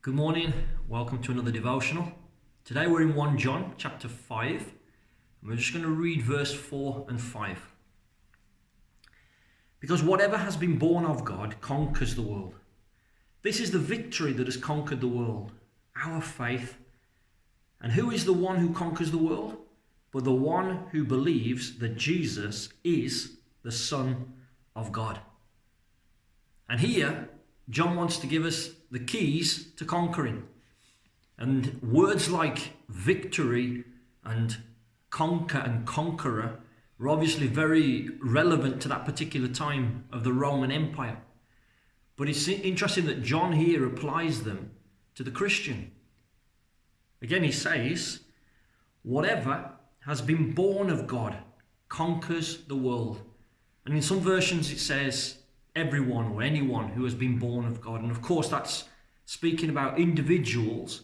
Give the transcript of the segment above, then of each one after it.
Good morning, welcome to another devotional. Today we're in 1 John chapter 5, and we're just going to read verse 4 and 5. Because whatever has been born of God conquers the world. This is the victory that has conquered the world, our faith. And who is the one who conquers the world? But the one who believes that Jesus is the Son of God. And here, John wants to give us the keys to conquering. And words like victory and conquer and conqueror were obviously very relevant to that particular time of the Roman Empire. But it's interesting that John here applies them to the Christian. Again, he says, whatever has been born of God conquers the world. And in some versions it says, everyone or anyone who has been born of God. And of course that's speaking about individuals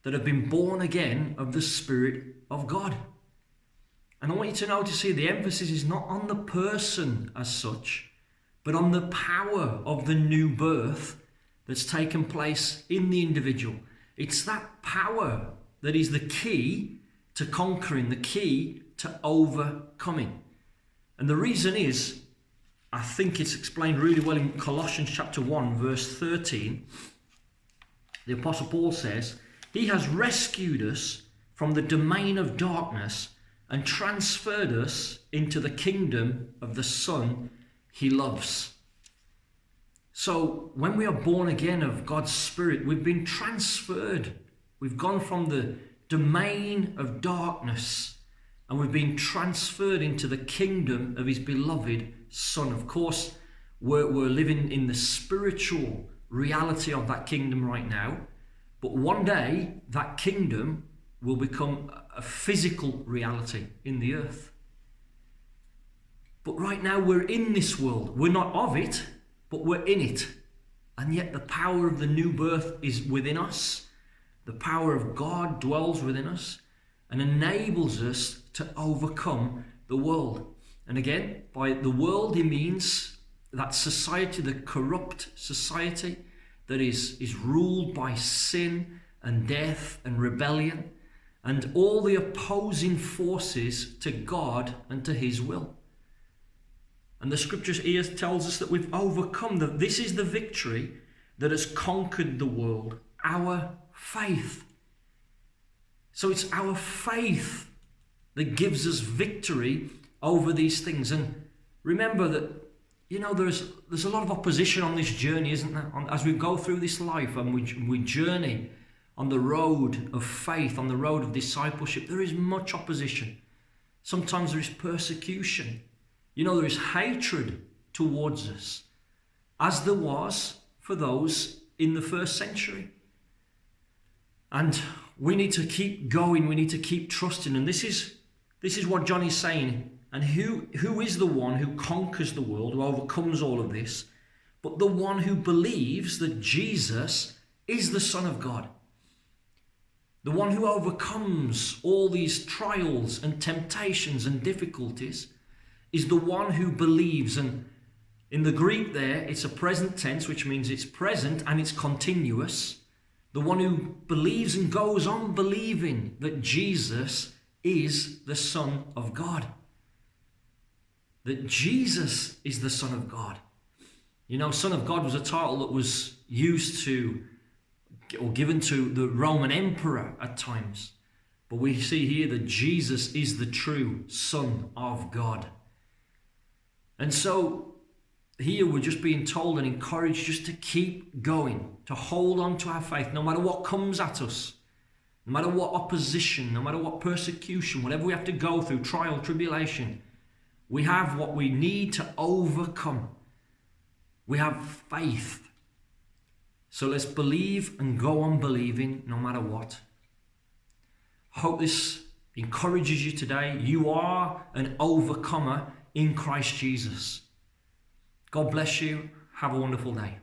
that have been born again of the Spirit of God. And I want you to notice here the emphasis is not on the person as such, but on the power of the new birth that's taken place in the individual. It's that power that is the key to conquering, the key to overcoming. And the reason is, I think it's explained really well in Colossians chapter 1, verse 13. The Apostle Paul says, He has rescued us from the domain of darkness and transferred us into the kingdom of the Son He loves. So when we are born again of God's Spirit, we've been transferred. We've gone from the domain of darkness and we've been transferred into the kingdom of His beloved Son. Of course, we're living in the spiritual reality of that kingdom right now, but one day that kingdom will become a physical reality in the earth. But right now we're in this world. We're not of it, but we're in it. And yet the power of the new birth is within us. The power of God dwells within us and enables us to overcome the world. And again, by the world, he means that society, the corrupt society that is ruled by sin and death and rebellion and all the opposing forces to God and to His will. And the scriptures here tells us that we've overcome that. This is the victory that has conquered the world, our faith. So it's our faith that gives us victory over these things. And remember that, there's a lot of opposition on this journey, isn't there? As we go through this life and we journey on the road of faith, on the road of discipleship, there is much opposition. Sometimes there is persecution. There is hatred towards us, as there was for those in the first century. And we need to keep going. We need to keep trusting. And this is what John is saying. And who is the one who conquers the world, who overcomes all of this? But the one who believes that Jesus is the Son of God. The one who overcomes all these trials and temptations and difficulties is the one who believes. And in the Greek there, it's a present tense, which means it's present and it's continuous. The one who believes and goes on believing that Jesus is the Son of God. That Jesus is the Son of God. Son of God was a title that was used to, or given to the Roman emperor at times. But we see here that Jesus is the true Son of God. And so here we're just being told and encouraged just to keep going, to hold on to our faith, no matter what comes at us, no matter what opposition, no matter what persecution, whatever we have to go through, trial, tribulation. We have what we need to overcome. We have faith. So let's believe and go on believing no matter what. I hope this encourages you today. You are an overcomer in Christ Jesus. God bless you. Have a wonderful day.